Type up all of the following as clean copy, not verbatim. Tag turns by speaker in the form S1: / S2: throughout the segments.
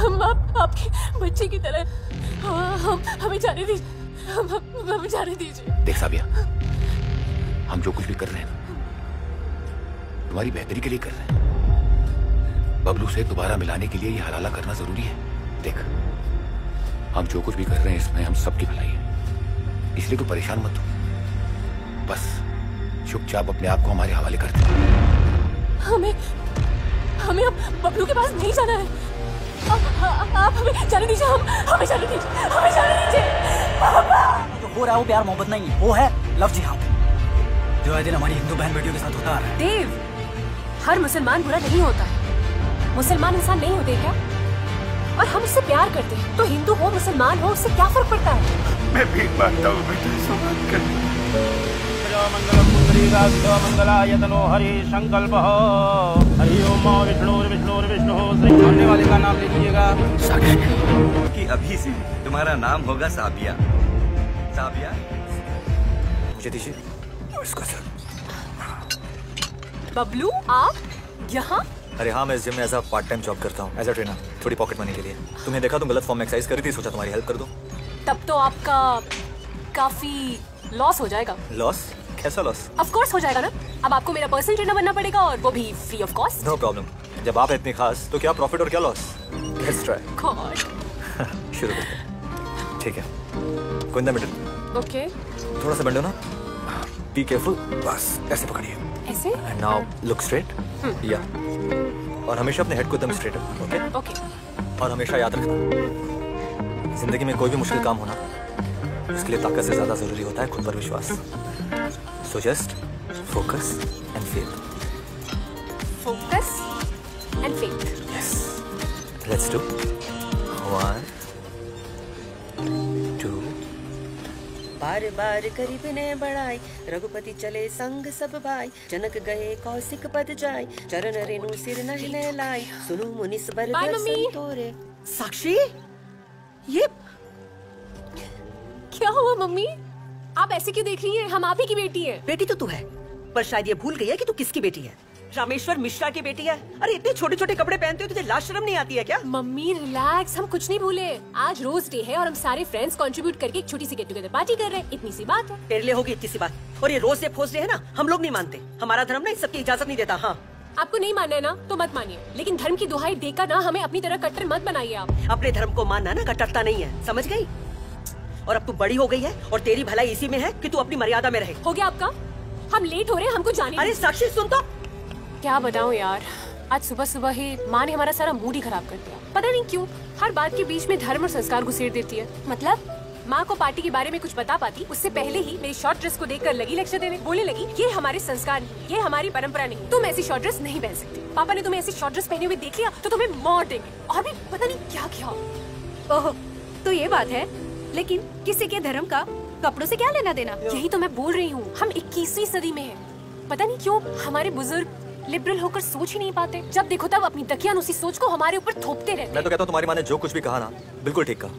S1: हम आपकी बच्चे की तरह हमें जाने दीजिए, हमें जाने दीजिए।
S2: देख साबिया, हम जो कुछ भी कर रहे हैं ना तुम्हारी बेहतरी के लिए कर रहे हैं। बबलू से दोबारा मिलाने के लिए ये हलाला करना जरूरी है। देख, हम जो कुछ भी कर रहे हैं इसमें हम सबकी भलाई है, इसलिए तू परेशान मत हो। बस चुपचाप अपने आप को हमारे हवाले कर दे।
S1: हमें अब बबलू के पास नहीं जाना है। आप हमें जाने दीजिए, हमें जाने दीजिए, हमें जाने दीजिए। पापा!
S3: तो हो रहा है वो प्यार मोहब्बत नहीं है, वो है लव जिहाद, जो है दिन हमारी हिंदू बहन बेटियों के साथ होता है।
S1: देव, हर मुसलमान बुरा नहीं होता है। मुसलमान इंसान नहीं होते क्या? और हम उससे प्यार करते हैं, तो हिंदू हो मुसलमान हो उससे क्या फर्क पड़ता है?
S2: मैं भीख मांगता हूँ बेटा, समाप्त कर।
S4: मंगलायतनो हरि संकल्प हरि ओम विष्णु सामने वाले का नाम लीजिएगा।
S2: साक्षी
S5: कि अभी से तुम्हारा नाम होगा साबिया। साबिया
S2: मुझे दीजिए इसको सर।
S1: बबलू, आप यहाँ?
S6: अरे हाँ, मैं इस जिम में as a part time job करता हूँ, एज अ ट्रेनर, थोड़ी पॉकेट मनी के लिए। तुम्हें देखा तुम गलत फॉर्म में एक्सरसाइज कर रही थी, सोचा तुम्हारी हेल्प कर दूं।
S1: तब तो आपका काफी लॉस हो जाएगा।
S6: लॉस? कैसा लॉस?
S1: ऑफ कोर्स हो जाएगा ना। अब आपको मेरा पर्सनल ट्रेनर बनना पड़ेगा और वो भी free of cost.
S6: No problem. जब आप इतनी खास तो क्या प्रॉफिट और क्या लॉस? Let's try.
S1: गॉड।
S6: शुरू करते हैं। ठीक है, कोई मिनट।
S1: ओके।
S6: थोड़ा सा बेंडो ना। Be careful. बस ऐसे पकड़िए।
S1: ऐसे?
S6: And now look straight. या। और हमेशा अपने हेड को एकदम स्ट्रेट रखो। ओके?
S1: ओके।
S6: और हमेशा याद रखना, जिंदगी में कोई भी मुश्किल काम होना उसके लिए ताकत से ज्यादा जरूरी होता है खुद पर विश्वास। So just focus and faith.
S1: Focus and faith.
S6: Yes. Let's do 1, 2.
S7: बार बार करीब ने बढ़ाई, रघुपति चले संग सब भाई, जनक गए कौशिक पद जाय, चरण रेणु सिर नहने लाई, सुनु मुनिस बर
S1: Bye, मम्मी।
S7: संतोरे। साक्षी, ये
S1: क्या हुआ मम्मी? आप ऐसे क्यों देख रही हैं? हम आप ही की बेटी हैं।
S7: बेटी तो तू है, पर शायद ये भूल गई है कि तू किसकी बेटी है। रामेश्वर मिश्रा की बेटी है। अरे इतने छोटे छोटे कपड़े पहनते हो, तुझे लाज शर्म नहीं आती है क्या?
S1: मम्मी रिलैक्स, हम कुछ नहीं भूले। आज रोज डे है और हम सारे फ्रेंड्स कंट्रीब्यूट करके एक छोटी सी गेट टुगेदर पार्टी कर रहे हैं। इतनी सी बात है।
S7: तेरे लिए होगी इतनी सी बात, और ये रोज से फोज डे है ना, हम लोग नहीं मानते। हमारा धर्म ना इस सब की इजाजत नहीं देता। हाँ,
S1: आपको नहीं मानना है ना तो मत मानिए, लेकिन धर्म की दुहाई देकर ना हमें अपनी तरह कट्टर मत बनाइए आप।
S7: अपने धर्म को मानना ना कट्टरता नहीं है, समझ गई? और अब तू बड़ी हो गई है और तेरी भलाई इसी में है कि तू अपनी मर्यादा में रहे।
S1: हो गया आपका? हम लेट हो रहे हैं, हमको जाने।
S7: अरे साक्षी सुन तो।
S1: क्या बताऊं यार, आज सुबह सुबह ही माँ ने हमारा सारा मूड ही खराब कर दिया। पता नहीं क्यों हर बात के बीच में धर्म और संस्कार घुसेड़ देती है। मतलब माँ को पार्टी के बारे में कुछ बता पाती उससे पहले ही मेरी शॉर्ट ड्रेस को देखकर लगी लेक्चर देने। बोलने लगी ये हमारे संस्कार नहीं, ये हमारी परंपरा नहीं, तुम ऐसी शॉर्ट ड्रेस नहीं पहन सकती। पापा ने तुम्हें ऐसी शॉर्ट ड्रेस पहने हुए देख लिया तो तुम्हें मार देंगे। और भी पता नहीं क्या क्या।
S8: ओह, तो ये बात है। लेकिन किसी के धर्म का कपड़ों से क्या लेना देना?
S1: यही तो मैं बोल रही हूँ, हम 21वीं सदी में हैं। पता नहीं क्यों हमारे बुजुर्ग लिबरल होकर सोच ही नहीं पाते। जब देखो तब अपनी दकियानुसी सोच को हमारे ऊपर थोपते रहते।
S6: मैं तो कहता हूँ तुम्हारी माँ ने जो कुछ भी कहा ना बिल्कुल ठीक कहा।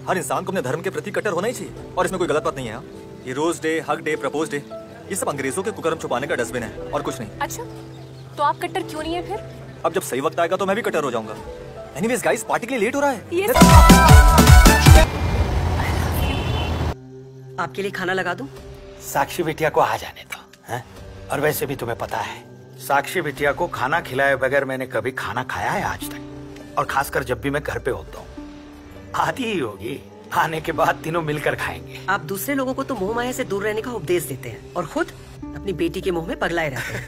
S6: हर इंसान को अपने धर्म के प्रति कट्टर होना ही चाहिए और इसमें कोई गलत बात नहीं है। ये rose day, hug day, propose day, ये सब अंग्रेजों के कुकर्म छुपाने का डस्टबिन है और कुछ नहीं।
S1: अच्छा, तो आप कट्टर क्यों नहीं है फिर?
S6: अब जब सही वक्त आएगा तो मैं भी कट्टर हो जाऊंगा। एनीवेज गाइस, पार्टी के लिए लेट हो रहा है।
S7: आपके लिए खाना लगा दूं?
S9: साक्षी बिटिया को आ जाने दो, हैं? और वैसे भी तुम्हें पता है, साक्षी बिटिया को खाना खिलाए बगैर मैंने कभी खाना खाया है आज तक। और खासकर जब भी मैं घर पे होता हूँ। आती ही होगी, आने के बाद तीनों मिलकर खाएंगे।
S7: आप दूसरे लोगों को तो मोह माया से दूर रहने का उपदेश देते हैं और खुद अपनी बेटी के मोह में पगलाए रहते हैं।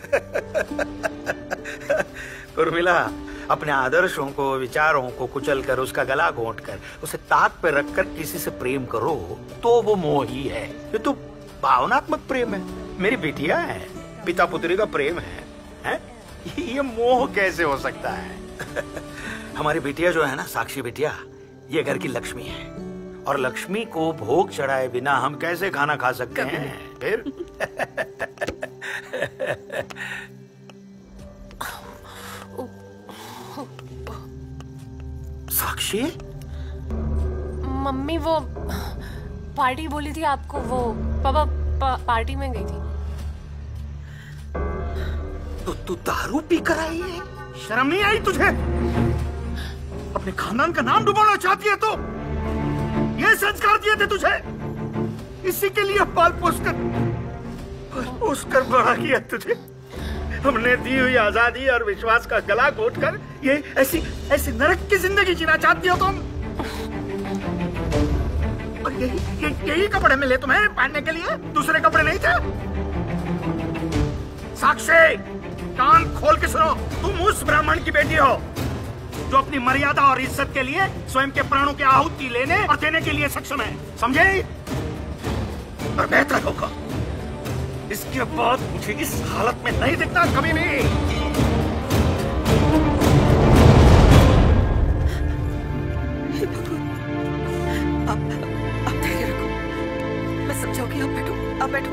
S9: उर्मिला, अपने आदर्शों को, विचारों को कुचल कर, उसका गला घोंट कर, उसे ताक पे रखकर किसी से प्रेम करो तो वो मोह ही है। ये तो भावनात्मक प्रेम है। मेरी बिटिया है, पिता पुत्री का प्रेम है? ये मोह कैसे हो सकता है? हमारी बिटिया जो है ना, साक्षी बिटिया, ये घर की लक्ष्मी है और लक्ष्मी को भोग चढ़ाए बिना हम कैसे खाना खा सकते हैं? फिर साक्षी,
S1: मम्मी वो पार्टी बोली थी आपको, वो पापा पार्टी में गई थी।
S9: तो तू दारू पी कर आई है? शर्म नहीं आई तुझे? अपने खानदान का नाम डुबाना चाहती है तो ये संस्कार दिए थे तुझे, इसी के लिए पाल पोस कर बड़ा किया तुझे। हमने दी हुई आजादी और विश्वास का गला घोट कर ये ऐसी नरक की जिंदगी जीना चाहती हो तुम। और यही कपड़े मिले तुम्हें पहनने के लिए, दूसरे कपड़े नहीं थे? साक्षी, कान खोल के सुनो, तुम उस ब्राह्मण की बेटी हो जो अपनी मर्यादा और इज्जत के लिए स्वयं के प्राणों की आहुति लेने और देने के लिए सक्षम है, समझे? और बेहतर होगा इसके बाद मुझे इस हालत में नहीं दिखना कभी भी।
S7: आप धैर्य रखो, मैं समझाऊंगी। आप बैठो, आप बैठो।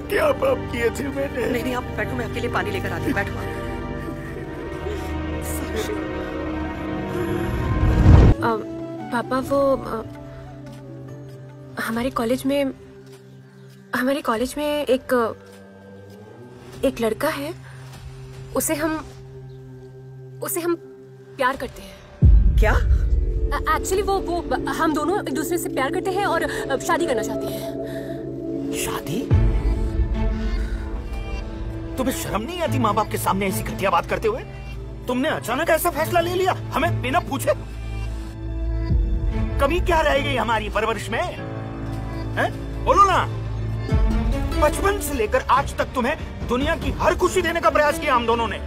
S9: क्या पाप किए थे मैंने?
S7: नहीं, आप बैठो, मैं आपके लिए पानी लेकर आती हूँ। बैठो।
S1: पापा वो हमारे कॉलेज में एक लड़का है, उसे हम प्यार करते हैं।
S7: क्या?
S1: एक्चुअली वो हम दोनों एक दूसरे से प्यार करते हैं और शादी करना चाहते हैं।
S9: शादी? तुम्हें शर्म नहीं आती माँ बाप के सामने ऐसी घटिया बात करते हुए? तुमने अचानक ऐसा फैसला ले लिया हमें बिना पूछे? कमी क्या रह गई हमारी परवरिश में? हैं? बोलो ना। बचपन से लेकर आज तक तुम्हें दुनिया की हर खुशी देने का प्रयास किया हम दोनों ने।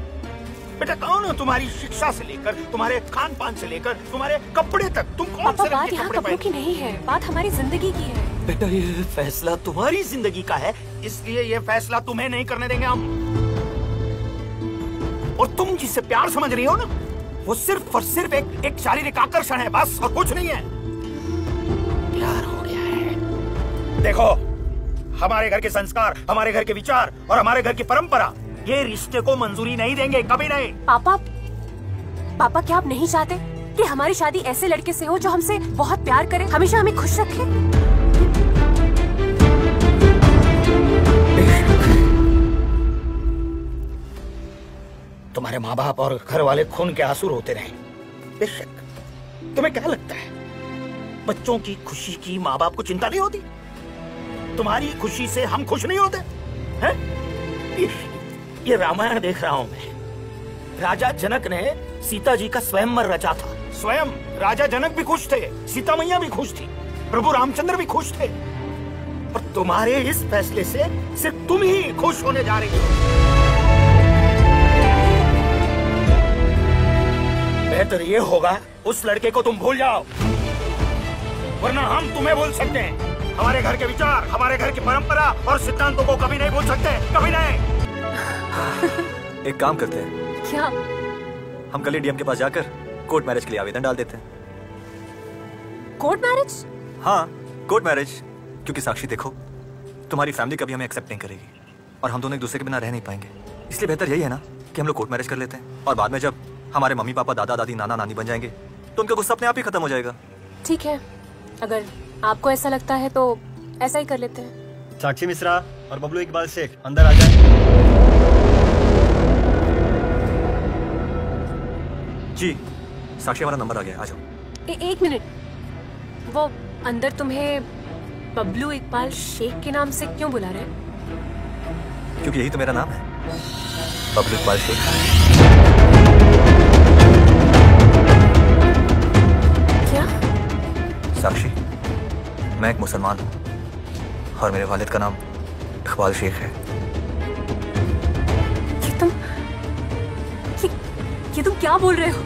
S9: बेटा कौन है? तुम्हारी शिक्षा से लेकर, तुम्हारे खान पान से लेकर, तुम्हारे कपड़े तक, तुम कौन से रंग के कपड़े
S1: कपड़ों की नहीं है, बात हमारी जिंदगी की है।
S9: बेटा ये फैसला तुम्हारी जिंदगी का है, इसलिए ये फैसला तुम्हें नहीं करने देंगे हम। और तुम जिसे प्यार समझ रही हो ना, वो सिर्फ और सिर्फ एक शारीरिक आकर्षण है, बस, और कुछ नहीं है। प्यार हो गया है। देखो, हमारे घर के संस्कार, हमारे घर के विचार और हमारे घर की परंपरा ये रिश्ते को मंजूरी नहीं देंगे, कभी नहीं।
S1: पापा क्या आप नहीं चाहते कि हमारी शादी ऐसे लड़के से हो जो हमसे बहुत प्यार करे, हमेशा हमें खुश रखे?
S9: तुम्हारे माँ बाप और घर वाले खून के आंसू रोते रहे, बेशक। तुम्हें क्या लगता है बच्चों की खुशी की माँ बाप को चिंता नहीं होती? तुम्हारी खुशी से हम खुश नहीं होते हैं? ये रामायण देख रहा हूं मैं। राजा जनक ने सीता जी का स्वयंवर रचा था। स्वयं राजा जनक भी खुश थे, सीता मैया भी खुश थी, प्रभु रामचंद्र भी खुश थे। और तुम्हारे इस फैसले से सिर्फ तुम ही खुश होने जा रही हो। बेहतर ये होगा उस लड़के को तुम भूल जाओ, वरना हम तुम्हें भूल सकते हैं। हमारे घर के विचार, हमारे घर की परंपरा और सिद्धांतों को कभी नहीं भूल सकते, कभी नहीं।
S6: एक काम करते हैं।
S1: क्या?
S6: हम कल डीएम के पास जाकर कोर्ट मैरिज के लिए आवेदन डाल देते हैं।
S1: Court marriage?
S6: हाँ, कोर्ट मैरिज। क्योंकि साक्षी देखो, तुम्हारी फैमिली कभी हमें एक्सेप्ट नहीं करेगी और हम दोनों एक दूसरे के बिना रह नहीं पाएंगे। इसलिए बेहतर यही है ना कि हम लोग कोर्ट मैरिज कर लेते हैं, और बाद में जब हमारे मम्मी पापा, दादा दादी, नाना नानी बन जाएंगे तो उनका गुस्सा अपने आप ही खत्म हो जाएगा।
S1: ठीक है, अगर आपको ऐसा लगता है तो ऐसा ही कर लेते हैं।
S10: साक्षी मिश्रा और बबलू इकबाल शेख अंदर आ जाएं।
S6: जी, साक्षी हमारा नंबर आ गया, आ जाओ।
S1: एक मिनट, वो अंदर तुम्हें बबलू इकबाल शेख के नाम से क्यों बुला रहे हैं?
S6: क्योंकि यही तो मेरा नाम है, बबलू इकबाल शेख।
S1: क्या?
S6: साक्षी, मैं एक मुसलमान हूँ और मेरे वालिद का नाम इकबाल शेख है।
S1: ये तुम क्या बोल रहे हो?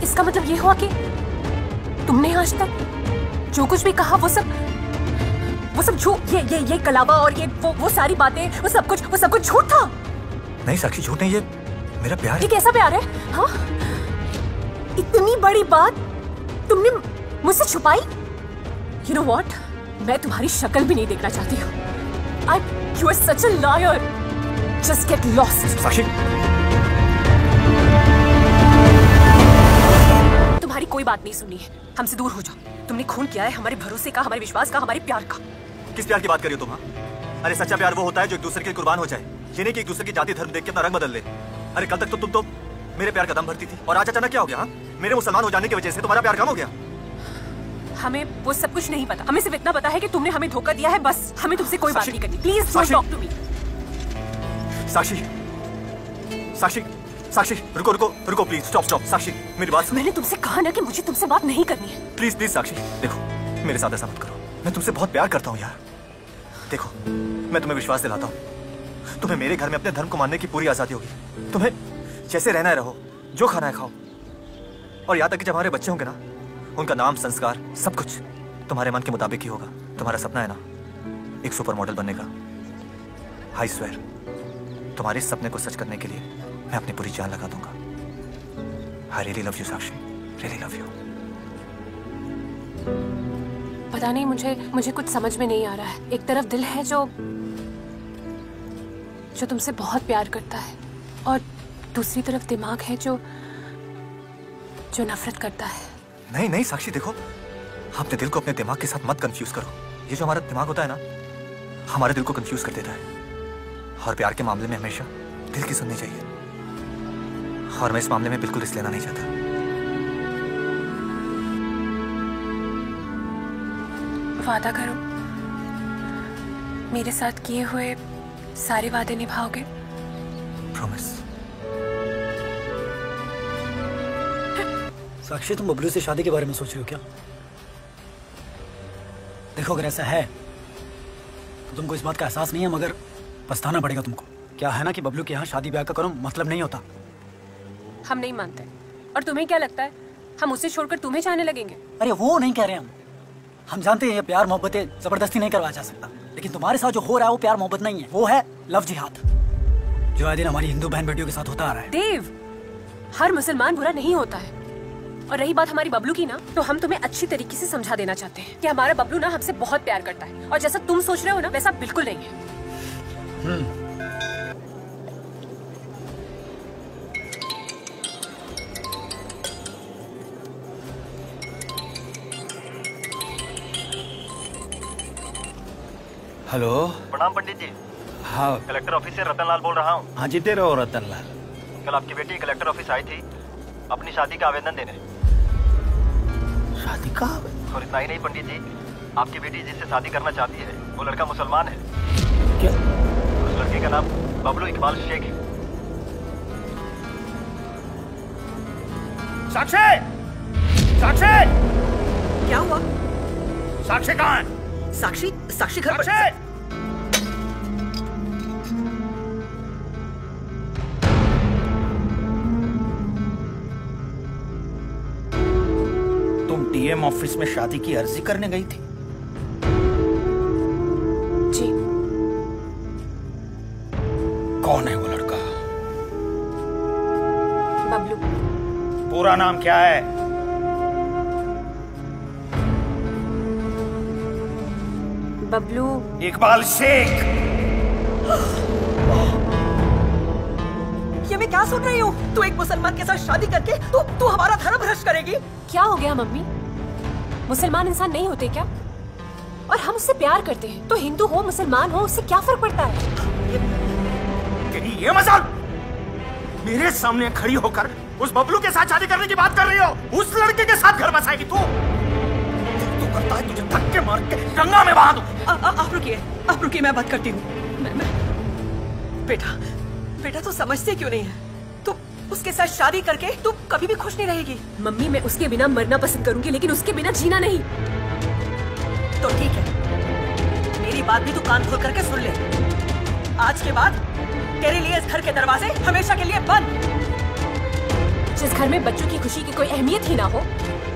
S1: इसका मतलब ये हुआ कि तुमने आज तक जो कुछ भी कहा वो सब झूठ, ये कलावा और ये वो सारी बातें, वो सब कुछ झूठ था?
S6: नहीं साक्षी, झूठ नहीं, ये मेरा प्यार है।
S1: ये कैसा प्यार है? हाँ, इतनी बड़ी बात तुमने मुझसे छुपाई? You know what? मैं तुम्हारी शक्ल भी नहीं देखना चाहती हूँ। You are such a liar. Just get lost.
S6: साक्षी,
S1: तुम्हारी कोई बात नहीं सुननी है, हमसे दूर हो जाओ। तुमने खून किया है हमारे भरोसे का, हमारे विश्वास का, हमारे प्यार का।
S6: किस प्यार की बात कर रही हो तुम? हाँ? अरे सच्चा प्यार वो होता है जो एक दूसरे के लिए कुर्बान हो जाए, ये नहीं कि एक दूसरे की जाति धर्म देख के अपना रंग बदल ले। अरे कल तक तो तुम तो मेरे प्यार का दम भरती थी, और आज अचानक क्या हो गया? हाँ, मेरे मुसलमान हो जाने की वजह से तुम्हारा प्यार कम हो गया?
S1: हमें वो सब कुछ नहीं पता। हमें सिर्फ इतना पता है कि तुमने हमें धोखा दिया है, बस। हमें तुमसे कोई बात नहीं करनी। Please don't talk to me.
S6: Sakshi, Sakshi, Sakshi, रुको रुको रुको, प्लीज स्टॉप स्टॉप। साक्षी मेरी बात सुनो।
S1: मैंने तुमसे कहा ना कि मुझे तुमसे बात नहीं करनी है।
S6: प्लीज प्लीज साक्षी, देखो मेरे साथ ऐसा मत करो। मैं तुमसे बहुत प्यार करता हूँ यार। देखो मैं तुम्हें विश्वास दिलाता हूँ, तुम्हें मेरे घर में अपने धर्म को मानने की पूरी आजादी होगी। तुम्हें जैसे रहना है रहो, जो खाना है खाओ, और यहाँ तक कि जब हमारे बच्चे होंगे ना, उनका नाम, संस्कार, सब कुछ तुम्हारे मन के मुताबिक ही होगा। तुम्हारा सपना है ना एक सुपर मॉडल बनने का, आई स्वेयर तुम्हारे इस सपने को सच करने के लिए मैं अपनी पूरी जान लगा दूंगा। I really love you Sakshi, really love you.
S1: पता नहीं, मुझे कुछ समझ में नहीं आ रहा है। एक तरफ दिल है जो तुमसे बहुत प्यार करता है, और दूसरी तरफ दिमाग है जो नफरत करता है।
S6: नहीं नहीं साक्षी, देखो अपने दिल को अपने दिमाग के साथ मत कंफ्यूज करो। ये जो हमारा दिमाग होता है ना, हमारे दिल को कंफ्यूज कर देता है। और प्यार के मामले में हमेशा दिल की सुननी चाहिए, और मैं इस मामले में बिल्कुल रिस्क लेना नहीं चाहता।
S1: वादा करो मेरे साथ किए हुए सारे वादे निभाओगे?
S6: प्रॉमिस।
S3: साक्षी, तुम बबलू से शादी के बारे में सोच रही हो क्या? देखो अगर ऐसा है तो तुमको इस बात का एहसास नहीं है, मगर पछताना पड़ेगा तुमको। क्या है ना कि बबलू के यहाँ शादी ब्याह का करो मतलब नहीं होता।
S1: हम नहीं मानते। और तुम्हें क्या लगता है हम उसे छोड़कर तुम्हें चाहने लगेंगे?
S3: अरे वो नहीं कह रहे हम जानते हैं ये प्यार मोहब्बतें जबरदस्ती नहीं करवाया जा सकता, लेकिन तुम्हारे साथ जो हो रहा है वो प्यार मोहब्बत नहीं है, वो है लव जिहाद, जो आए दिन हमारी हिंदू बहन बेटियों के साथ होता आ रहा है।
S1: देव, हर मुसलमान बुरा नहीं होता है। और रही बात हमारी बबलू की ना, तो हम तुम्हें अच्छी तरीके से समझा देना चाहते हैं कि हमारा बबलू ना हमसे बहुत प्यार करता है, और जैसा तुम सोच रहे हो ना वैसा बिल्कुल नहीं है।
S9: हेलो।
S10: प्रणाम पंडित जी।
S9: हाँ
S10: कलेक्टर ऑफिस से रतन लाल बोल रहा हूँ।
S9: हाँ जीते रहो रतन लाल।
S10: कल आपकी बेटी कलेक्टर ऑफिस आई थी अपनी शादी का आवेदन देने।
S9: शादी का?
S10: और इतना ही नहीं पंडित जी, आपकी बेटी जिससे शादी करना चाहती है वो लड़का मुसलमान है।
S9: क्या?
S10: उस लड़के का नाम बबलू इकबाल शेख है।
S9: साक्षी! साक्षी!
S7: क्या हुआ?
S9: साक्षी कहाँ है?
S7: साक्षी घर पर।
S9: तुम डीएम ऑफिस में शादी की अर्जी करने गई थी?
S1: जी।
S9: कौन है वो लड़का?
S1: बबलू।
S9: पूरा नाम क्या है?
S1: बबलू
S9: इकबाल शेख।
S7: ये मैं क्या सुन रही हूँ? तू एक मुसलमान के साथ शादी करके तू हमारा धर्म भ्रष्ट करेगी?
S1: क्या हो गया मम्मी? मुसलमान इंसान नहीं होते क्या? और हम उससे प्यार करते हैं, तो हिंदू हो मुसलमान हो उससे क्या फर्क पड़ता है?
S9: ये मजाल मेरे सामने खड़ी होकर उस बबलू के साथ शादी करने की बात कर रही हो? उस लड़के के साथ घर बसाएगी तू? करता है तुझे धक्के मार के गंगा में बहा दूं।
S7: आप रुकिए, मैं बात करती हूँ। बेटा तू समझते क्यों नहीं है? तू उसके साथ शादी करके तू कभी भी खुश नहीं रहेगी।
S1: मम्मी, मैं उसके बिना मरना पसंद करूंगी, लेकिन उसके बिना जीना नहीं।
S7: तो ठीक है, मेरी बात भी तू कान खोल करके सुन ले। आज के बाद तेरे लिए इस घर के दरवाजे हमेशा के लिए बंद।
S1: जिस घर में बच्चों की खुशी की कोई अहमियत ही ना हो,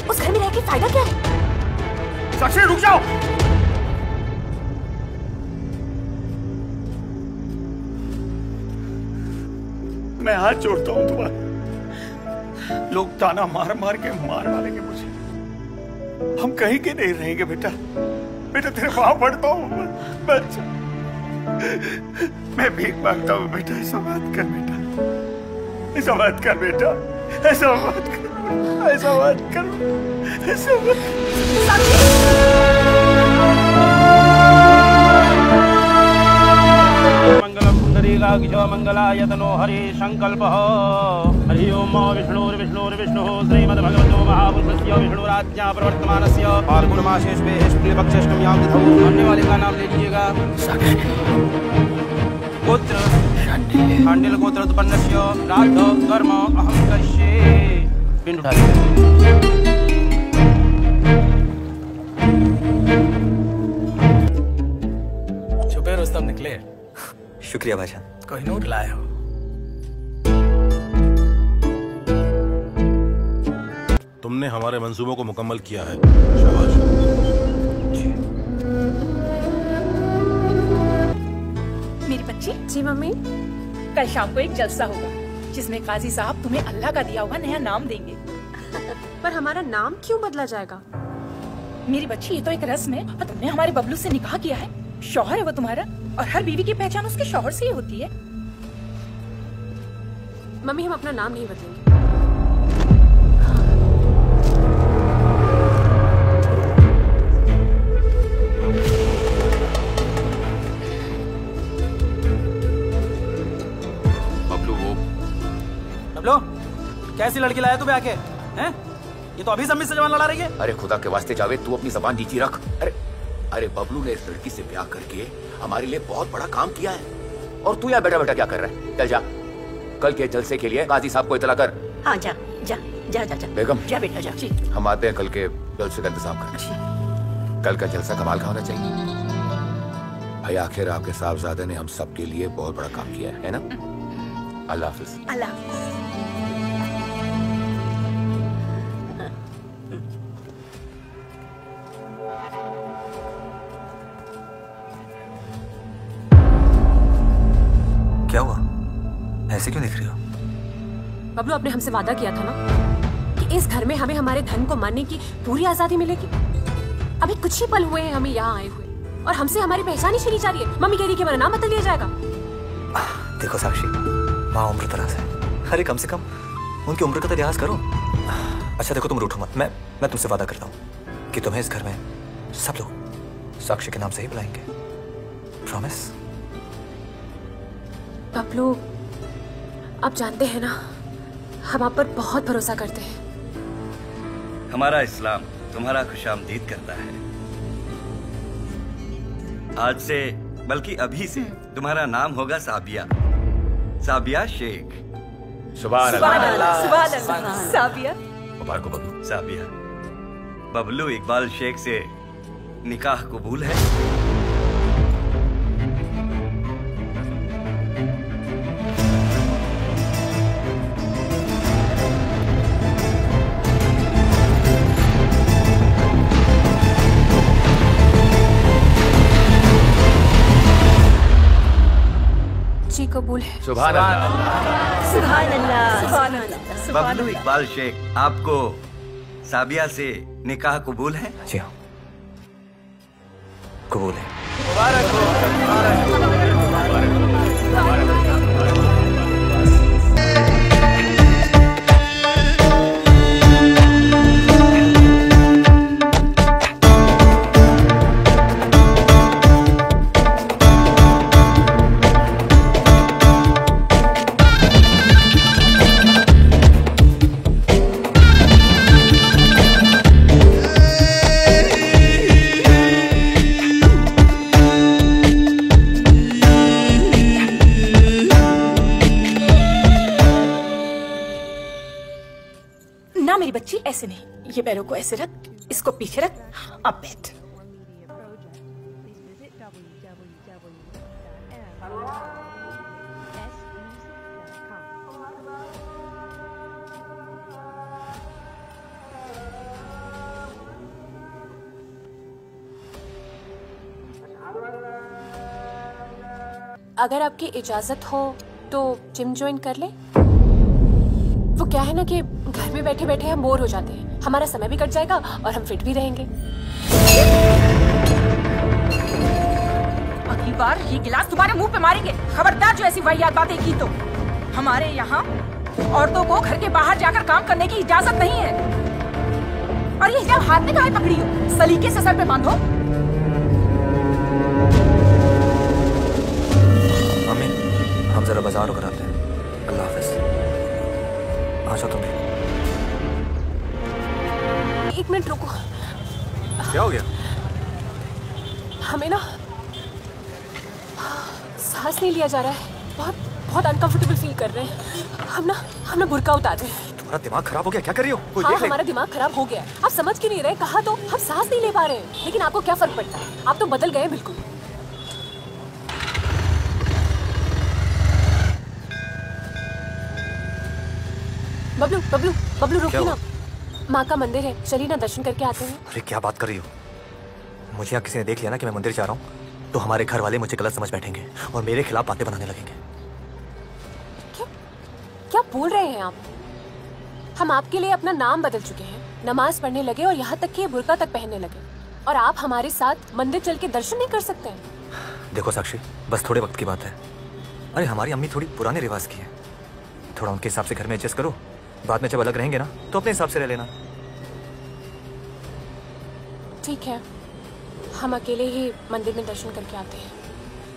S1: उस घर में रह के फायदा क्या है?
S9: साक्षी रुक जाओ। मैं हाथ जोड़ता हूं तुम्हारा। लोग ताना मार मार के मार डालेंगे मुझे। हम कहीं के नहीं रहेंगे बेटा। बेटा तेरे पाँव पड़ता हूं। बच्चा, मैं भीख मांगता हूं बेटा। ऐसा मत कर बेटा, ऐसा मत कर बेटा, ऐसा मत कर, ऐसा मत कर, ऐसा मत।
S4: मंगलम पुंडरीकाक्ष मंगलायतनो हरि संकल्पः हरि ओम विष्णुर्विष्णुर्विष्णुः श्रीमद्भगवतो महापुरुषस्य विष्णुराज्ञा प्रवर्तमानस्य फाल्गुन मासे शुक्लपक्षाष्टम्यां तिथौ। मरने वाले का नाम ले लीजिएगा। गोत्र शांडिल गोत्र उत्पन्नस्य श्राद्ध कर्म अहं करिष्ये। पिंड उठा लीजिए।
S3: छुपे रुस्तम निकले।
S6: शुक्रिया भाईजान।
S3: कोहिनूर लाए हो।
S11: तुमने हमारे मंसूबों को मुकम्मल किया है, शाबाश।
S8: मेरी बच्ची।
S1: जी मम्मी।
S8: कल शाम को एक जलसा होगा जिसमें काजी साहब तुम्हें अल्लाह का दिया हुआ नया नाम देंगे।
S1: पर हमारा नाम क्यों बदला जाएगा?
S8: मेरी बच्ची ये तो एक रस्म है और तुमने हमारे बबलू से निकाह किया है। शौहर है वो तुम्हारा और हर बीवी की पहचान उसके शौहर से ही होती है।
S1: मम्मी हम अपना नाम नहीं बदलेंगे।
S3: बबलू कैसी लड़की लाया तू आके? हैं? ये तो अभी सम्मी से जवान लड़ा रही है।
S2: अरे खुदा के वास्ते जावेद तू अपनी जबान नीची रख। अरे बबलू ने इस लड़की से ब्याह करके हमारे लिए बहुत बड़ा काम किया है और तू यहाँ बैठा बैठा क्या कर रहा है? चल जा, कल के जलसे के लिए काजी साहब को इतला कर।
S12: हाँ जा जा जा जा जा
S2: बेगम
S12: जा बेटा जा।
S2: हम आते हैं कल के जलसे का इंतजाम करने। कल का जलसा कमाल का होना चाहिए भाई। आखिर आपके साहबजादे ने हम सब के लिए बहुत बड़ा काम किया है ना? अल्लाह हाफिज।
S12: अल्लाह हाफिज।
S6: क्या हुआ? ऐसे क्यों देख रही हो?
S1: बबलू आपने हमसे वादा किया था ना कि इस घर में हमें हमारे धर्म को मानने की पूरी आजादी मिलेगी। अभी कुछ ही पल हुए हैं हमें यहाँ आए हुए और हमसे हमारी पहचान ही छीनी जा रही है। मम्मी कह रही है कि हमारा नाम बदल दिया जाएगा।
S6: देखो साक्षी, माँ उम्र दराज है। अरे कम से कम उनकी उम्र का तो लिहाज करो। अच्छा देखो तुम रूठो मत। मैं तुमसे वादा करता हूँ कि तुम्हें इस घर में सब लोग साक्षी के नाम से ही बुलाएंगे। प्रॉमिस?
S1: बबलू आप जानते हैं ना हम आप पर बहुत भरोसा करते हैं।
S5: हमारा इस्लाम तुम्हारा खुशामदीद करता है। आज से बल्कि अभी से तुम्हारा नाम होगा साबिया। साबिया शेख।
S2: सुभान अल्लाह।
S8: साबिया।
S2: मुबारक हो बबलू।
S5: साबिया, बबलू इकबाल शेख से निकाह कबूल है?
S1: जी कबूल है।
S2: सुभान अल्लाह।
S12: सुभान अल्लाह। सुभान अल्लाह।
S5: बबलू इकबाल शेख, आपको साबिया से निकाह कबूल है?
S6: जी हाँ, कबूल है।
S3: मुबारक हो।
S8: ना मेरी बच्ची, ऐसे नहीं। ये पैरों को ऐसे रख, इसको पीछे रख। अब बैठ।
S1: अगर आपकी इजाजत हो तो जिम ज्वाइन कर ले। वो क्या है ना कि घर में बैठे बैठे हम बोर हो जाते हैं। हमारा समय भी कट जाएगा और हम फिट भी रहेंगे।
S8: अगली बार ये गिलास तुम्हारे मुंह पे मारेंगे। खबरदार जो ऐसी वाहियात बातें की तो। हमारे यहाँ औरतों को घर के बाहर जाकर काम करने की इजाजत नहीं है। और ये हिजाब हाथ में कहाँ पकड़ी हो? सलीके से सर पे बांधो।
S6: मम्मी हम जरा बाजार होकर आते हैं। अल्लाह हाफिज। आ जाओ तुम भी।
S1: एक मिनट रुको।
S6: क्या हो गया?
S1: हमें ना सांस नहीं लिया जा रहा है, बहुत बहुत अनकंफर्टेबल फील कर रहे हैं। हम ना बुर्का उतार रहे हैं।
S6: तुम्हारा दिमाग खराब हो गया? क्या कर रही हो? कोई
S1: हाँ,
S6: देख ले।
S1: हमारा दिमाग खराब हो गया है। आप समझ क्यों नहीं रहे? कहा तो हम सांस नहीं ले पा रहे हैं, लेकिन आपको क्या फर्क पड़ता है? आप तो बदल गए बिल्कुल। बबलू बबलू बबलू रुकिए ना, माँ का मंदिर है, चलिए ना दर्शन करके आते हैं।
S6: अरे क्या बात कर रही हो? मुझे यहाँ किसी ने देख लिया ना कि मैं मंदिर जा रहा हूँ तो हमारे घर वाले मुझे गलत समझ बैठेंगे और मेरे खिलाफ बातें बनाने लगेंगे।
S1: क्या बोल रहे हैं आप? हम आपके लिए अपना नाम बदल चुके हैं, नमाज पढ़ने लगे और यहाँ तक कि बुर्का तक पहनने लगे, और आप हमारे साथ मंदिर चल के दर्शन नहीं कर सकते हैं।
S6: देखो साक्षी, बस थोड़े वक्त की बात है। अरे हमारी अम्मी थोड़ी पुराने रिवाज की है, थोड़ा उनके हिसाब से घर में एडजस्ट करो। बाद में जब अलग रहेंगे ना तो अपने हिसाब से रह लेना।
S1: ठीक है, हम अकेले ही मंदिर में दर्शन करके आते हैं।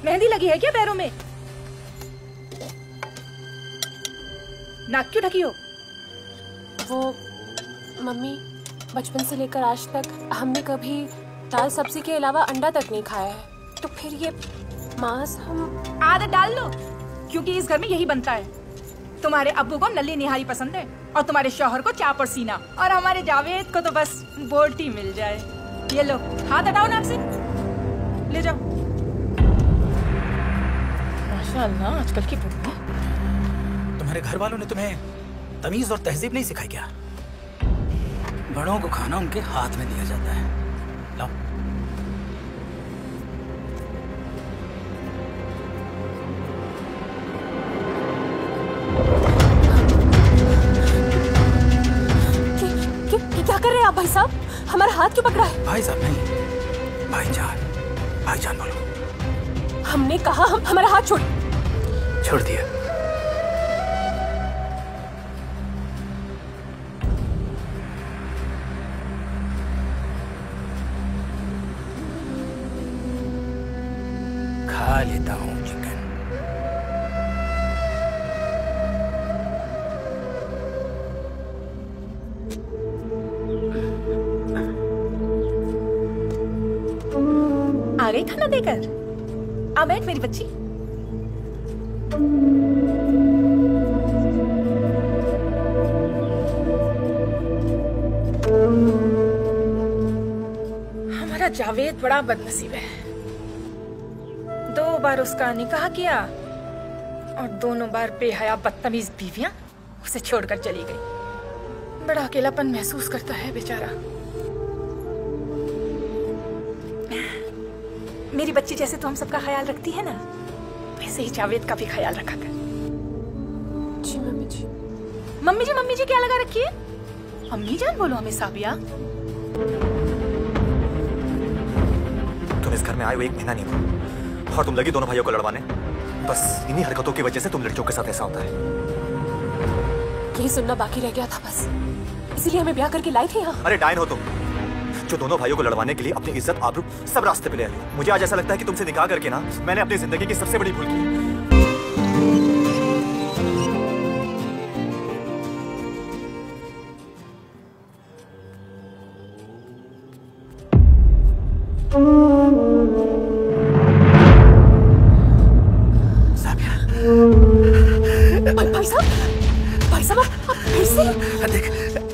S8: मेहंदी लगी है क्या पैरों में? नाक क्यों ढकी हो?
S1: वो मम्मी, बचपन से लेकर आज तक हमने कभी दाल सब्जी के अलावा अंडा तक नहीं खाया है, तो फिर ये मांस हम
S8: आदत डाल लो, क्योंकि इस घर में यही बनता है। तुम्हारे अब्बू को नल्ली निहारी पसंद है और तुम्हारे शौहर को चाप और सीना, और हमारे जावेद को तो बस बोटी मिल जाए। ये लो, हाथ हटाओ नाक से, ले जाओ। माशाअल्लाह, आजकल की बुढ़िया।
S3: तुम्हारे घर वालों ने तुम्हें तमीज और तहजीब नहीं सिखाई क्या? बड़ों को खाना उनके हाथ में दिया जाता है। लो।
S1: क्या कर रहे हैं आप भाई साहब? हमारा हाथ क्यों पकड़ा है?
S3: भाई साहब नहीं, भाईजान बोलो।
S1: हमने कहा हम हमारा हाथ
S3: छोड़ दिया। खा लेता हूँ चिकन।
S8: आ गई खाना देकर? आ बैठ मेरी बच्ची। हमारा जावेद बड़ा बदनसीब है। 2 बार उसका निकाह किया और दोनों बार बेहया बदतमीज बीवियां उसे छोड़कर चली गई। बड़ा अकेलापन महसूस करता है बेचारा। मेरी बच्ची जैसे तो हम सबका ख्याल रखती है ना, वैसे ही जावेद का भी ख्याल रखा कर।
S1: जी मम्मी जी।
S8: मम्मी जी क्या लगा रखी है? अम्मी जान बोलो हमें साबिया।
S6: तुम इस घर में आए हुए 1 महीना नहीं हुआ और तुम लगी दोनों भाइयों को लड़वाने। बस इन्हीं हरकतों की वजह से तुम लड़कियों के साथ ऐसा होता है।
S1: यही सुनना बाकी रह गया था बस, इसीलिए हमें ब्याह करके लाई थी यहाँ।
S6: अरे डायन हो तुम, जो दोनों भाइयों को लड़वाने के लिए अपनी इज्जत आबरू सब रास्ते पे ले आई हो। मुझे आज ऐसा लगता है कि तुमसे निकाह करके ना मैंने अपनी जिंदगी की सबसे बड़ी भूल की है।
S1: भाई साहब आप फिर से?
S3: देख,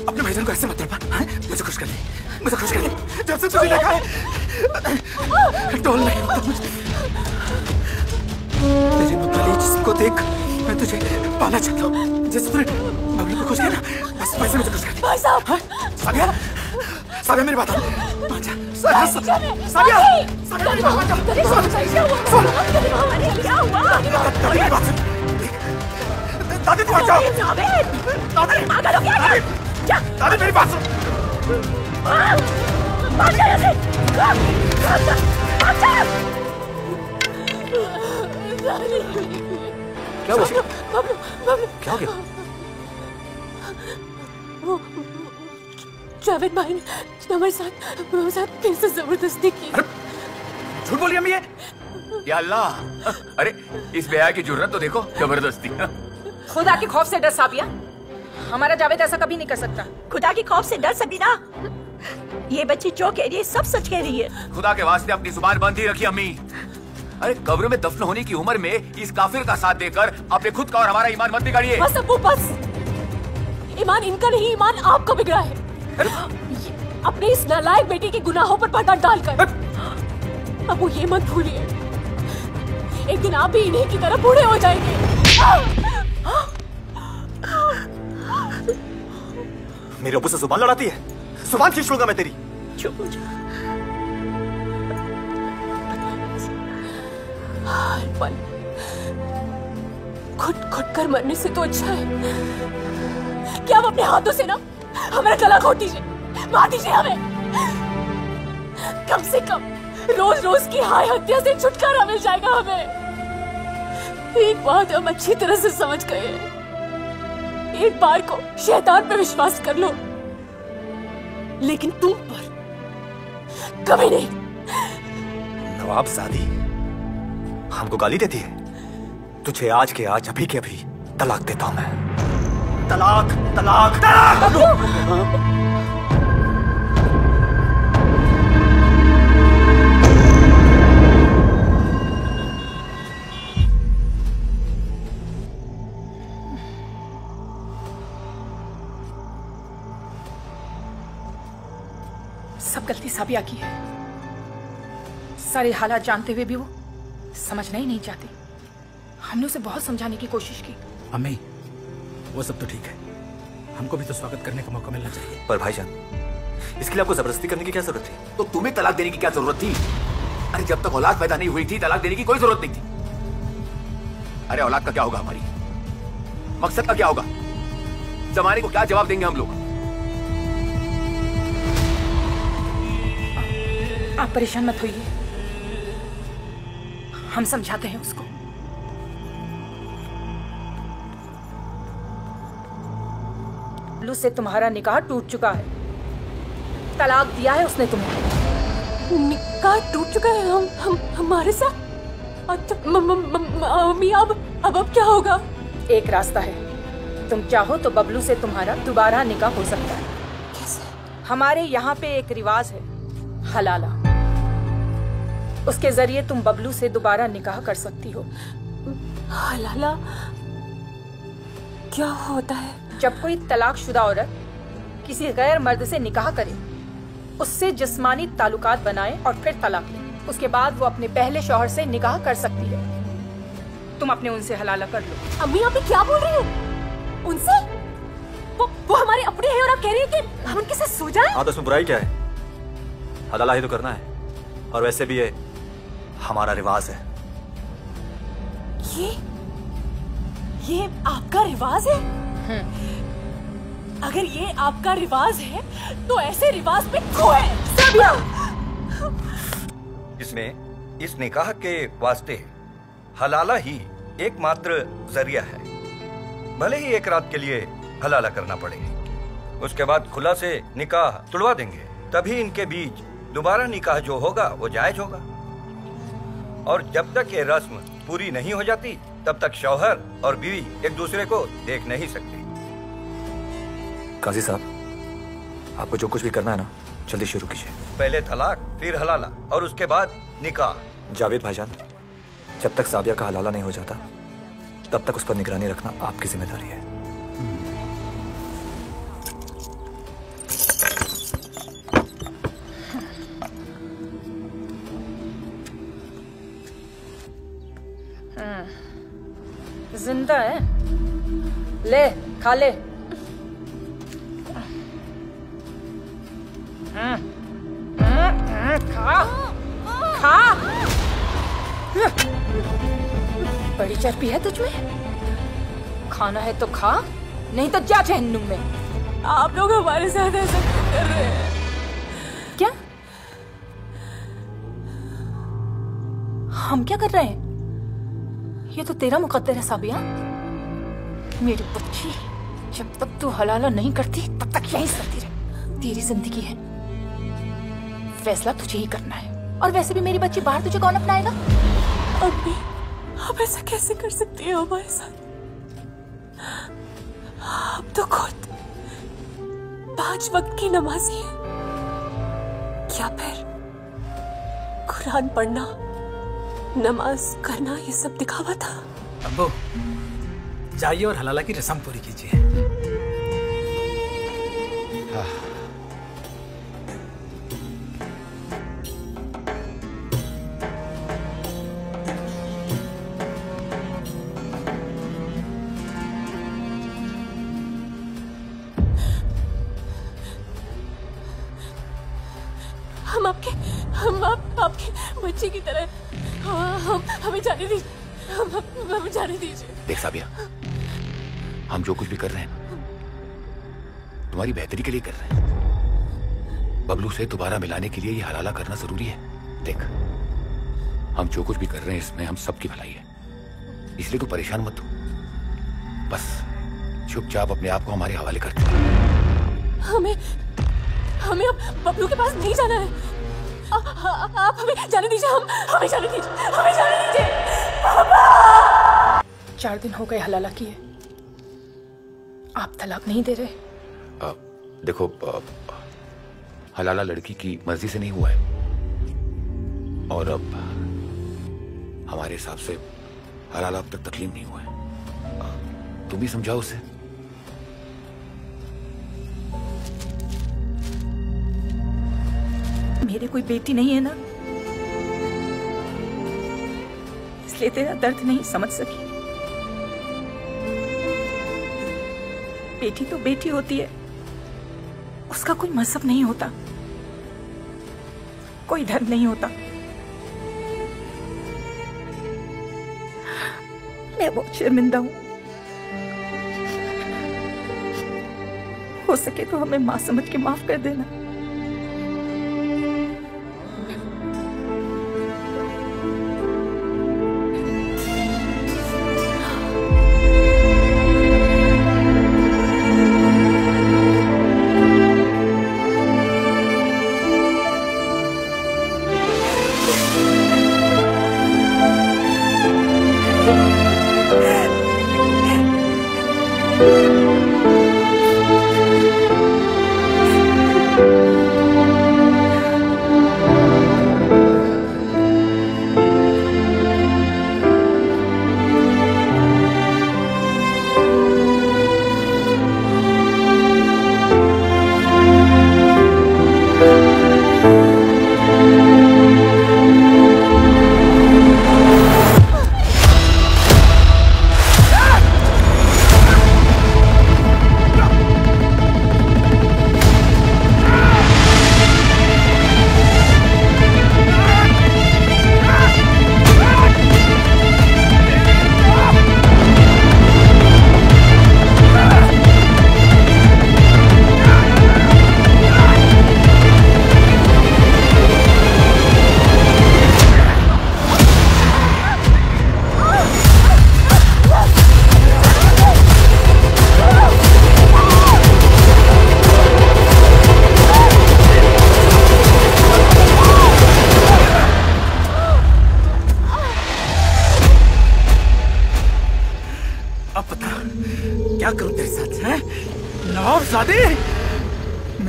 S3: अपने भाईजान को ऐसे मत तड़पा। मुझे खुश कर दे, मुझे खुश कर दे। जब से तुझे देखा है डोल नहीं होता मुझे। तेरी मुताली जिसको देख मैं तुझे पाना चाहता हूँ। जिस तूने बबलू को खुश किया ना, बस वैसे मुझे खुश कर दे।
S1: भाई साहब,
S3: साबिया, साबिया मेरी बात मान जा। साबिया, मेरी बात मान जा। दादी तुम आ जाओ। दादी मेरी बात सुन।
S6: क्या हुआ? क्या हो गया?
S1: वो जावेद भाई ने हमारे साथ फिर से जबरदस्ती की।
S3: झूठ बोली अम्मी ये?
S2: या अल्लाह, अरे इस बेहया की जुर्रत तो देखो, जबरदस्ती।
S8: खुदा के खौफ से डर साबिया, हमारा जावेद ऐसा कभी नहीं कर सकता।
S12: खुदा के खौफ से डर सबीना, ये बच्ची जो कह रही है सब सच कह रही है।
S2: खुदा के वास्ते अपनी जुबान बंद ही रखी अम्मी। अरे कब्र में दफन होने की उम्र में इस काफिर का साथ देकर अपने खुद का और हमारा ईमान मत बिगाड़िए।
S1: बस अब्बू बस, ईमान इनका नहीं, ईमान आपका बिगड़ा है अपने इस नालायक बेटी के गुनाहों पर पर्दा डालकर। अब्बू ये मत भूलिए, एक दिन आप भी इन्हीं की तरह बूढ़े हो जाएंगे।
S6: मेरे अब्बू से जुबान लड़ाती है, जुबान खींच लूंगा मैं तेरी।
S12: चुप हो जा।
S1: हर पल घुट कर मरने से तो अच्छा है कि आप अपने हाथों से ना हमारा गला घोट दीजिए, मार दीजिए हमें। कम से कम रोज रोज की हाय हत्या से छुटकारा मिल जाएगा हमें। एक बात हम अच्छी तरह से समझ गए हैं, एक बार को शैतान पे विश्वास कर लो, लेकिन तुम पर कभी नहीं।
S6: नवाब सादी हमको गाली देती है, तुझे आज के आज अभी के अभी तलाक देता हूं मैं। तलाक तलाक तलाक।
S8: सब गलती साबिया की है। सारे हालात जानते हुए भी वो समझना ही नहीं चाहती। हमने उसे बहुत समझाने की कोशिश की।
S3: अम्मी वो सब तो ठीक है, हमको भी तो स्वागत करने का मौका मिलना चाहिए।
S6: पर भाईजान इसके लिए आपको जबरदस्ती करने की क्या जरूरत थी?
S2: तो तुम्हें तलाक देने की क्या जरूरत थी? अरे जब तक औलाद पैदा नहीं हुई थी तलाक देने की कोई जरूरत नहीं थी। अरे औलाद का क्या होगा, हमारी मकसद का क्या होगा, जमाने को क्या जवाब देंगे हम लोग?
S8: आप परेशान मत होइए, हम समझाते हैं उसको। लू से तुम्हारा निकाह टूट चुका है, तलाक दिया है उसने तुम्हें।
S1: निकाह टूट चुका है हम हमारे साथ? अच्छा मम्मी अब क्या होगा?
S8: एक रास्ता है, तुम चाहो तो बबलू से तुम्हारा दोबारा निकाह हो सकता है।
S1: कैसे?
S8: हमारे यहाँ पे एक रिवाज है, हलाला। उसके जरिए तुम बबलू से दोबारा निकाह कर सकती हो।
S1: हलाला क्या होता है?
S8: जब कोई तलाकशुदा औरत किसी गैर मर्द से निकाह करे, उससे जिस्मानी ताल्लुकात बनाए और फिर तलाक ले, उसके बाद वो अपने पहले शौहर से निकाह कर सकती है। तुम अपने उनसे हलाला कर लो।
S1: अम्मी आप क्या बोल रही हैं? उनसे? वो हमारे अपने हैं और आप कह रही हैं कि हम उनके साथ सो जाएं?
S6: हाँ तो इसमें बुराई क्या है? हलाला ही तो करना है, और वैसे भी ये हमारा रिवाज है।
S1: ये आपका रिवाज है? अगर ये आपका रिवाज है तो ऐसे रिवाज पे क्यों है? साबिया!
S5: इसमें इस निकाह के वास्ते हलाला ही एकमात्र जरिया है। भले ही एक रात के लिए हलाला करना पड़े, उसके बाद खुला से निकाह तुड़वा देंगे, तभी इनके बीच दोबारा निकाह जो होगा वो जायज होगा। और जब तक ये रस्म पूरी नहीं हो जाती तब तक शौहर और बीवी एक दूसरे को देख नहीं सकते।
S6: काजी साहब आपको जो कुछ भी करना है ना जल्दी शुरू कीजिए।
S5: पहले तलाक, फिर हलाला और उसके बाद निकाह।
S6: जावेद भाईजान, जब तक साबिया का हलाला नहीं हो जाता तब तक उस पर निगरानी रखना आपकी जिम्मेदारी है।
S8: जिंदा है, ले खा ले। खा खा। बड़ी चर्बी है तुझमें, खाना है तो खा, नहीं तो जा जहन्नुम में।
S1: आप लोग हमारे साथ ऐसा क्यों कर रहे हैं?
S8: क्या हम क्या कर रहे हैं? ये तो तेरा मुकद्दर है साबिया। मेरी बच्ची, जब तक तू हलाला नहीं करती तब तक यही करती रहे। तेरी जिंदगी है, फैसला तुझे ही करना है। और वैसे भी मेरी बच्ची बाहर तुझे कौन अपनाएगा?
S1: अम्मी, आप ऐसा कैसे कर सकती हैं हमारे साथ? आप तो खुद 5 वक्त की नमाजी हैं। क्या फिर कुरान पढ़ना, नमाज करना ये सब दिखावा था?
S3: अब्बू, जाइए और हलाला की रस्म पूरी कीजिए।
S1: हम आपके बच्चे की तरह हमें जाने दीजिए, हमें जाने दीजिए।
S2: देख साबिया, हम जो कुछ भी कर रहे हैं ना, तुम्हारी बेहतरी के लिए कर रहे हैं। बबलू से दोबारा मिलाने के लिए ये हलाला करना जरूरी है। देख, हम जो कुछ भी कर रहे हैं इसमें हम सबकी भलाई है, इसलिए तू परेशान मत हो। बस चुपचाप अपने आप को हमारे हवाले कर दे।
S1: हमें अब बबलू के पास नहीं जाना है। आप हमें जाने दीजिए, हमें जाने दीजिए, हमें जाने दीजिए। पापा!
S8: 4 दिन हो गए हलाला किए, आप तलाक नहीं दे रहे।
S2: देखो, हलाला लड़की की मर्जी से नहीं हुआ है, और अब हमारे हिसाब से हलाला अब तक तकलीफ नहीं हुआ है। तुम भी समझाओ उसे।
S8: मेरे कोई बेटी नहीं है ना, इसलिए तेरा दर्द नहीं समझ सकी। बेटी तो बेटी होती है, उसका कोई मजहब नहीं होता, कोई धर्म नहीं होता। मैं बहुत शर्मिंदा हूं। हो सके तो हमें मां समझ के माफ कर देना।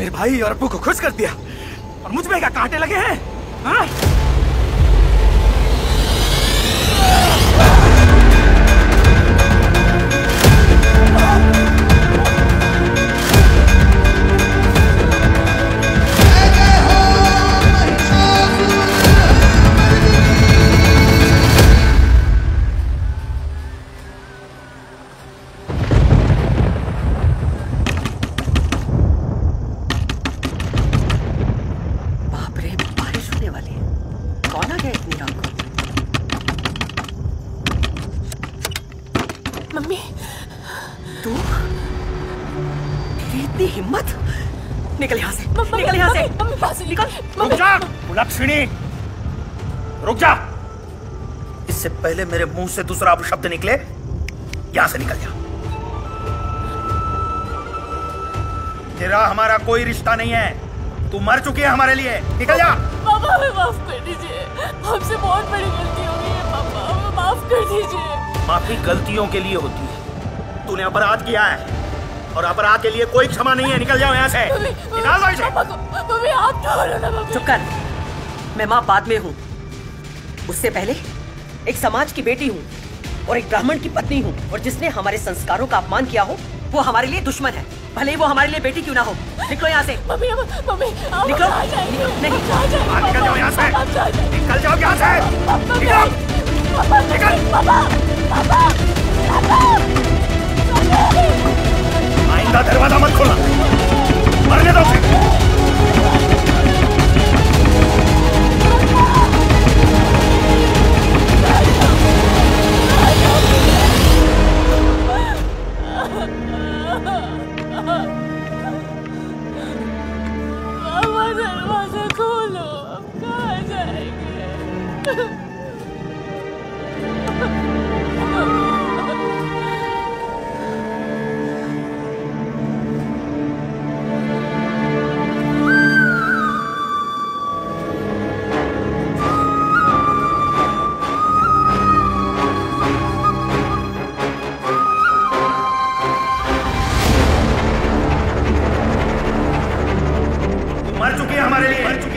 S3: भाई और अब्बू को खुश कर दिया और मुझ में क्या कांटे लगे हैं? हाँ?
S9: रुक जा! इससे पहले मेरे मुंह से दूसरा शब्द निकले, यहां से निकल जा। तेरा हमारा कोई रिश्ता नहीं है, तू मर चुकी है हमारे लिए। निकल जा।
S1: पापा हमें माफ कर दीजिए, हमसे बहुत बड़ी गलती हो गई है पापा।
S12: माफ कर दीजिए।
S9: माफी गलतियों के लिए होती है। तूने अपराध किया है और अपराध के लिए कोई क्षमा नहीं है। निकल जाओ यहाँ से। निकाल दो इसे।
S12: मम्मी आप बोलो ना मम्मी।
S7: चुप कर। मैं माँ बाद में हूँ, उससे पहले एक समाज की बेटी हूँ और एक ब्राह्मण की पत्नी हूँ। और जिसने हमारे संस्कारों का अपमान किया हो वो हमारे लिए दुश्मन है, भले ही वो हमारे लिए बेटी क्यों ना हो। निकलो यहाँ से।
S12: मम्मी मम्मी
S7: निकलो। नहीं
S9: निकल जाओ यहाँ से। निकल जाओ यहाँ से। आइंदा दरवाजा मत खोलना। मरने दो उसे।
S12: दरवाजा खोलो, अब कहाँ जाएंगे?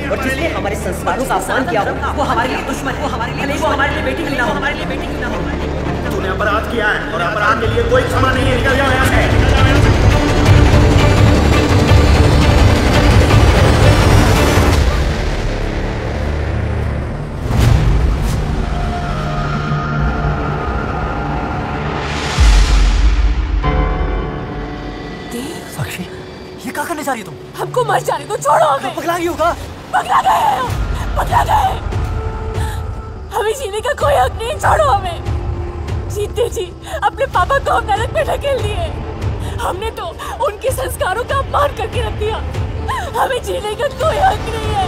S7: और जिसने हमारे संस्कारों का अपमान किया हो वो हमारे लिए दुश्मन है, वो हमारे लिए बेटी क्यों ना हो, हमारे लिए बेटी क्यों ना हो।
S9: तूने अपराध किया है और अपराध के लिए कोई क्षमा नहीं है। निकल जाओ यहाँ से।
S3: साक्षी, ये क्या करने जा रही है तुम?
S12: हमको मर जाने दो, छोड़ो हमें।
S3: पगला गई होगा।
S12: पगला गए हो, पगला गए। हमें जीने का कोई हक नहीं, छोड़ो हमें। जीते जी अपने पापा को हम नरक में ढकेल दिए। हमने तो उनके संस्कारों का अपमान करके रख दिया। हमें जीने का कोई हक नहीं है,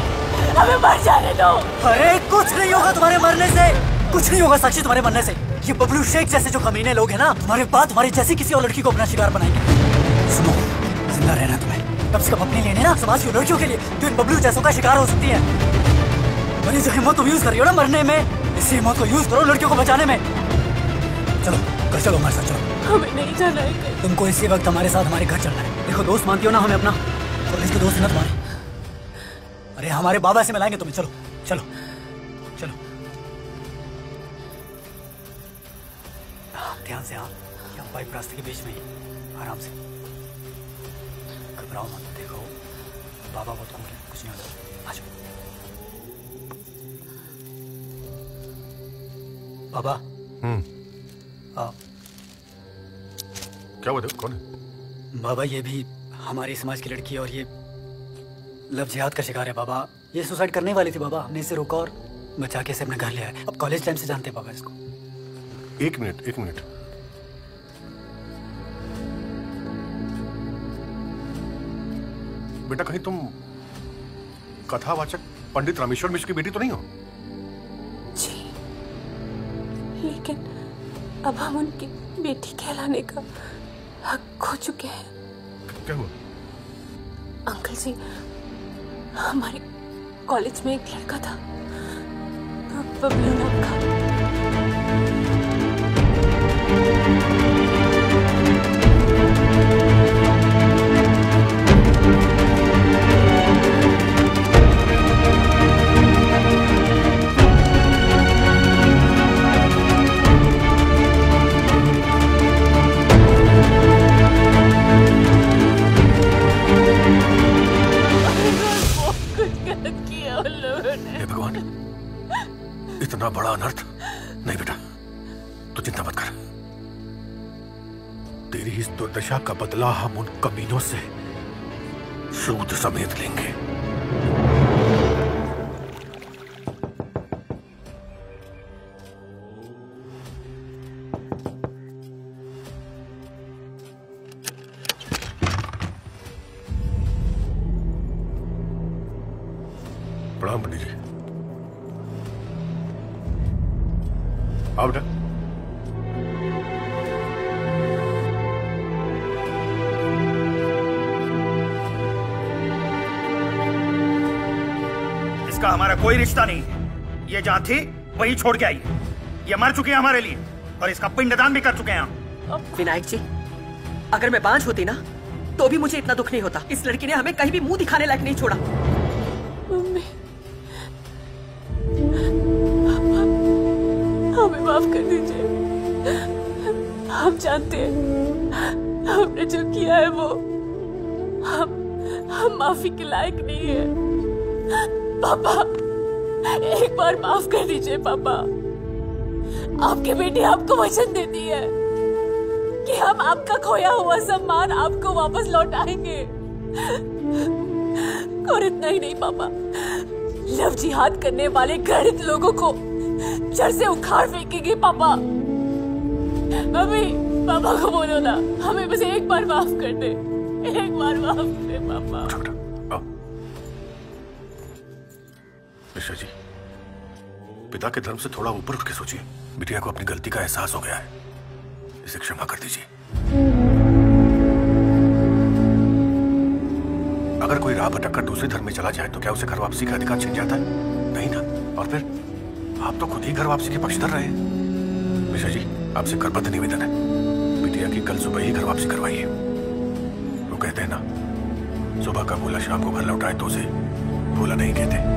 S12: हमें मर जाने दो।
S3: अरे कुछ नहीं होगा तुम्हारे मरने से, कुछ नहीं होगा साक्षी तुम्हारे मरने से। ये बबलू शेख जैसे जो कमीने लोग हैं ना, तुम्हारे बाद तुम्हारी जैसी किसी और लड़की को अपना शिकार बनाएंगे। सुनो, जिंदा रहना तुम्हें कम से कम अपने लिए ना, समाज की लड़कियों के लिए जो इन बबलू जैसों का शिकार हो सकती है। और ये जो हिम्मत तुम यूज कर रही हो ना मरने में, इसी हिम्मत को यूज करो लड़कियों को बचाने में। चलो घर चलो, हमारे साथ चलो।
S12: हमें नहीं जाना है।
S3: तुमको इसी वक्त हमारे साथ हमारे घर चलना है। देखो दोस्त मानती हो ना हमें अपना, और इसके दोस्त है ना तुम्हारे। अरे हमारे बाबा से मिलाएंगे तुम्हें। चलो चलो चलो। ध्यान से। हाँ, यहाँ पाइप रास्ते के बीच में ही, आराम से। घबराओ मत। देखो बाबा बहुत कूल है, कुछ नहीं होता। आ जाओ बाबा।
S11: क्या हुआ? कौन है?
S3: बाबा ये भी हमारी समाज की लड़की है और ये लव जिहाद का शिकार है बाबा। ये सुसाइड करने वाली थी बाबा, हमने इसे रोका और बचा के इसे अपने घर ले आए। अब कॉलेज टाइम से जानते हैं बाबा इसको।
S11: एक मिनट। बेटा कहीं तुम कथावाचक पंडित रामेश्वर मिश्र की बेटी तो नहीं हो?
S12: जी, लेकिन अब हम उनकी बेटी कहलाने का हक खो चुके हैं।
S11: क्या हुआ?
S12: अंकल जी, हमारे कॉलेज में एक लड़का था, बबलू नाम का।
S11: हे भगवान, इतना बड़ा अनर्थ। नहीं बेटा, तू चिंता मत कर। तेरी इस दुर्दशा का बदला हम उन कमीनों से सूद समेत लेंगे। प्रणाम पंडित जी। आओ बेटा।
S9: इसका हमारा कोई रिश्ता नहीं है। ये जहां थी वहीं छोड़ के आई। ये मर चुकी है हमारे लिए और इसका पिंडदान भी कर चुके हैं हम।
S7: विनायक जी, अगर मैं बांझ होती ना तो भी मुझे इतना दुख नहीं होता। इस लड़की ने हमें कहीं भी मुंह दिखाने लायक नहीं छोड़ा।
S12: मम्मी, हमें माफ कर दीजिए। हम जानते हैं हमने जो किया है वो हम माफी के लायक नहीं है। पापा, एक बार माफ कर दीजिए पापा। आपकी बेटी आपको वचन देती है कि हम आपका खोया हुआ सम्मान आपको वापस लौटाएंगे। और इतना ही नहीं पापा, लव जिहाद करने वाले घृणित लोगों को जड़ से उखाड़ फेंकेंगे पापा। मम्मी, पापा को बोलो ना, हमें बस एक बार माफ कर दे, एक बार माफ कर दे पापा।
S11: मिश्रा जी, पिता के धर्म से थोड़ा ऊपर उठ के सोचिए। बिटिया को अपनी गलती का एहसास हो गया है, इसे क्षमा कर दीजिए। अगर कोई राह भटक कर दूसरे धर्म में चला जाए तो क्या उसे घर वापसी का अधिकार छिन जाता है? नहीं ना। और फिर आप तो खुद ही घर वापसी के पक्षधर रहे हैं। मिश्रा जी, आपसे करबद्ध निवेदन है, बिटिया की कल सुबह ही घर वापसी करवाइए। वो कहते हैं ना, सुबह का भूला शाम को घर लौटाए तो उसे भूला नहीं कहते।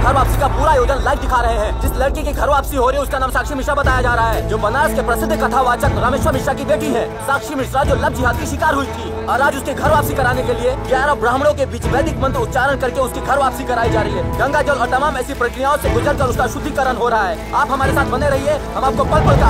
S3: घर वापसी का पूरा आयोजन लाइव दिखा रहे हैं। जिस लड़की की घर वापसी हो रही है उसका नाम साक्षी मिश्रा बताया जा रहा है, जो बनारस के प्रसिद्ध कथावाचक रामेश्वर मिश्रा की बेटी है। साक्षी मिश्रा जो लव जिहाद की शिकार हुई थी और आज उसके घर वापसी कराने के लिए 11 ब्राह्मणों के बीच वैदिक मंत्र उच्चारण करके उसकी घर वापसी कराई जा रही है। गंगा जल और तमाम ऐसी प्रक्रियाओं से गुजरकर उसका शुद्धिकरण हो रहा है। आप हमारे साथ बने रहिए, हम आपको पल पल का